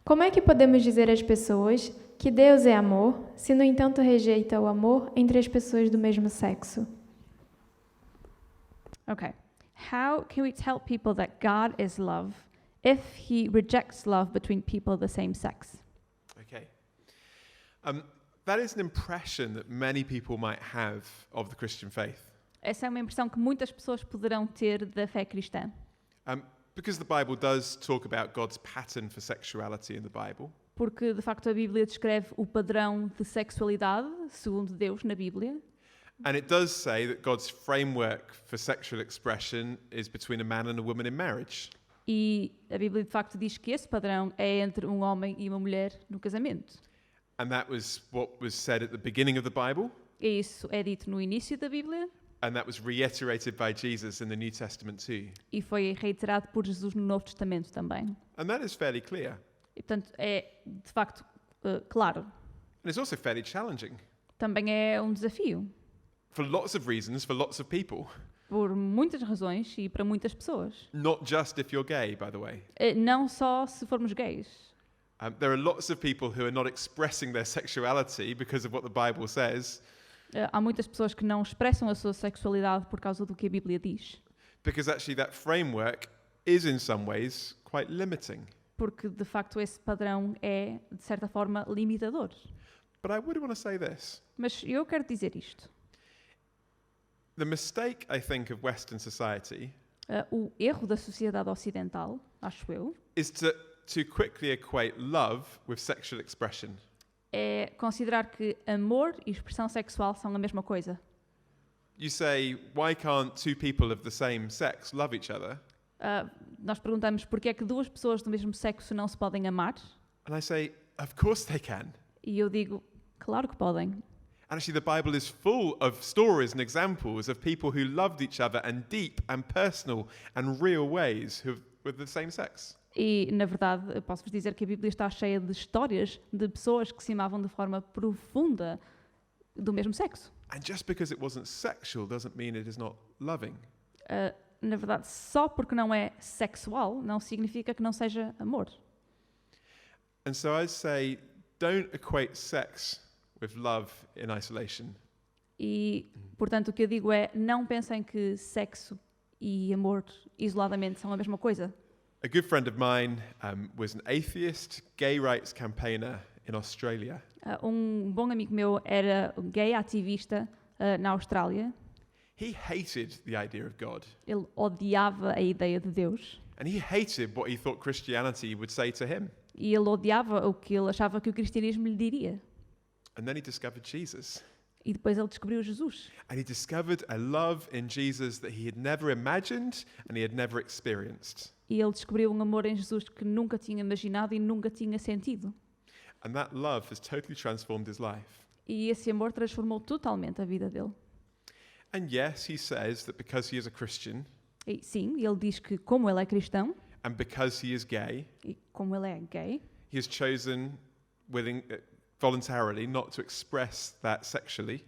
Como é que podemos dizer às pessoas que Deus é amor, se no entanto rejeita o amor entre as pessoas do mesmo sexo? Okay. How can we tell people that God is love if he rejects love between people of the same sex? Okay. That is an impression that many people might have of the Christian faith. Essa é uma impressão que muitas pessoas poderão ter da fé cristã. Because the Bible does talk about God's pattern for sexuality in the Bible. Porque, de facto, a Bíblia descreve o padrão de sexualidade, segundo Deus, na Bíblia. And it does say that God's framework for sexual expression is between a man and a woman in marriage. E a Bíblia, de facto, diz que esse padrão é entre um homem e uma mulher no casamento. And that was what was said at the beginning of the Bible. E isso é dito no início da Bíblia. And that was reiterated by Jesus in the New Testament too. E foi reiterado por Jesus no Novo Testamento também. And that is fairly clear. E, portanto, é, de facto, claro. And it's also fairly challenging. Também é um desafio. For lots of reasons, for lots of people. Por muitas razões e para muitas pessoas. Not just if you're gay, by the way. Não só se formos gays. There are lots of people who are not expressing their sexuality because of what the Bible says. Há muitas pessoas que não expressam a sua sexualidade por causa do que a Bíblia diz. Because actually that framework is in some ways quite limiting. Porque, de facto, esse padrão é, de certa forma, limitador. But I would want to say this. Mas eu quero dizer isto. The mistake, I think, of Western society O erro da sociedade ocidental, acho eu, is to quickly equate love with sexual expression. é considerar que amor e expressão sexual são a mesma coisa. You say, why can't two people of the same sex love each other? Nós perguntamos porque é que duas pessoas do mesmo sexo não se podem amar? And I say, of course they can. E eu digo, claro que podem. And actually the Bible is full of stories and examples of people who loved each other in deep and personal and real ways with the same sex. E, na verdade, eu posso-vos dizer que a Bíblia está cheia de histórias de pessoas que se amavam de forma profunda do mesmo sexo. And just because it wasn't sexual doesn't mean it is not loving. Na verdade, só porque não é sexual, não significa que não seja amor. And so I'd say, don't equate sex with love in isolation. E, portanto, o que eu digo é, não pensem que sexo e amor isoladamente são a mesma coisa. A good friend of mine was an atheist, gay rights campaigner in Australia. Bom amigo meu era gay ativista na Austrália. He hated the idea of God. Ele odiava a ideia de Deus. And he hated what he thought Christianity would say to him. E ele odiava o que ele achava que o cristianismo lhe diria. And then he discovered Jesus. E depois ele descobriu Jesus. And he discovered a love in Jesus that he had never imagined and he had never experienced. E ele descobriu um amor em Jesus que nunca tinha imaginado e nunca tinha sentido. And that love has totally transformed his life. E esse amor transformou totalmente a vida dele. And yes, he says that because he is a Christian, E sim, ele diz que como ele é cristão and because he is gay, e como ele é gay, he has chosen voluntarily not to express that sexually.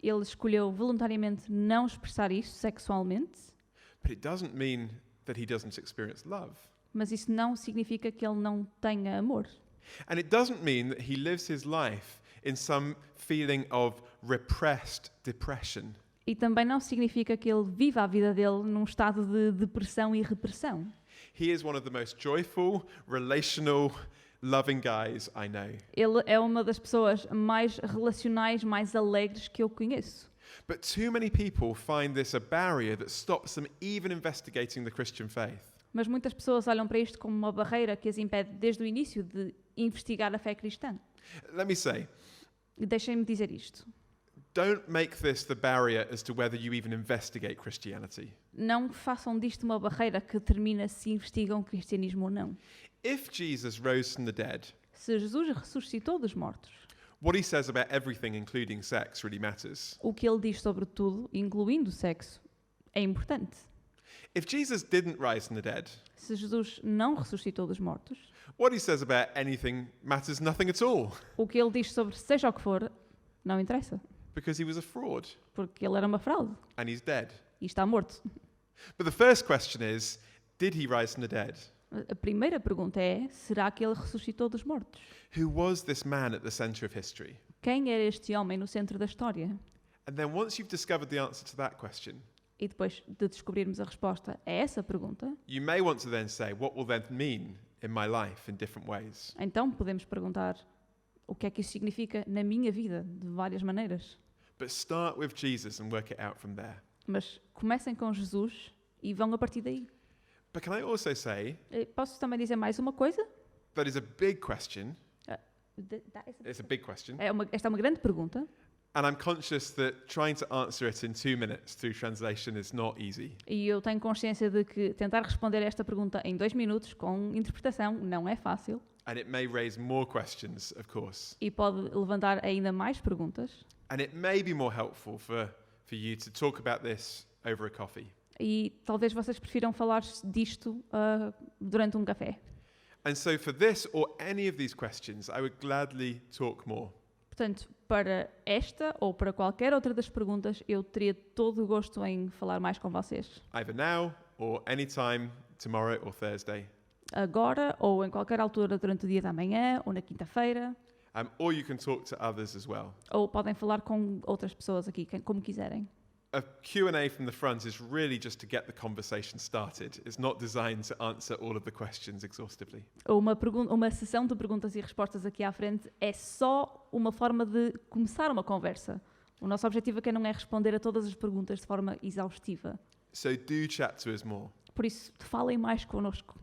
ele escolheu voluntariamente não expressar isso sexualmente, But it doesn't mean that he doesn't experience love. mas isso não significa que ele não tenha amor. And it doesn't mean that he lives his life in some feeling of repressed depression. E também não significa que ele viva a vida dele num estado de depressão e repressão. He is one of the most joyful, relational, loving guys I know. Ele é uma das pessoas mais relacionais, mais alegres que eu conheço. But too many people find this a barrier that stops them even investigating the Christian faith. Mas muitas pessoas olham para isto como uma barreira que as impede desde o início de investigar a fé cristã. Let me say, E deixem-me dizer isto. don't make this the barrier as to whether you even investigate Christianity. Não façam disto uma barreira que determina se investigam o cristianismo ou não. If Jesus rose from the dead, Se Jesus ressuscitou dos mortos, what he says about everything, including sex, really matters. o que ele diz sobre tudo, incluindo o sexo, é importante. If Jesus didn't rise from the dead, Se Jesus não ressuscitou dos mortos, what he says about anything matters nothing at all, o que ele diz sobre seja o que for, não interessa. because he was a fraud Porque ele era uma fraude and he's dead. e está morto. But the first question is, did he rise from the dead? A primeira pergunta é: será que ele ressuscitou dos mortos? Who was this man at the center of history? Quem era este homem no centro da história? And then once you've discovered the answer to that question, E depois de descobrirmos a resposta a essa pergunta, you may want to then say, what will that mean in my life in different ways? então podemos perguntar o que é que isso significa na minha vida, de várias maneiras. But start with Jesus and work it out from there. Mas comecem com Jesus e vão a partir daí. But can I also say Posso também dizer mais uma coisa? that is a big question. It's a big question. Esta é uma grande pergunta. And I'm conscious that trying to answer it in 2 minutes through translation is not easy. E eu tenho consciência de que tentar responder a esta pergunta em 2 minutos com interpretação não é fácil. And it may raise more questions, of course. E pode levantar ainda mais perguntas. And it may be more helpful for you to talk about this over a coffee. E talvez vocês prefiram falar disto durante um café. And so for this or any of these questions, I would gladly talk more. Portanto, para esta ou para qualquer outra das perguntas, eu teria todo o gosto em falar mais com vocês. Either now or anytime tomorrow or Thursday. Agora ou em qualquer altura durante o dia da manhã ou na quinta-feira. Or you can talk to others as well. Ou podem falar com outras pessoas aqui, como quiserem. A Q&A from the front is really just to get the conversation started. It's not designed to answer all of the questions exhaustively. Uma sessão de perguntas e respostas aqui à frente é só uma forma de começar uma conversa. O nosso objetivo aqui não é responder a todas as perguntas de forma exaustiva. So do chat to us more. Por isso, falem mais connosco.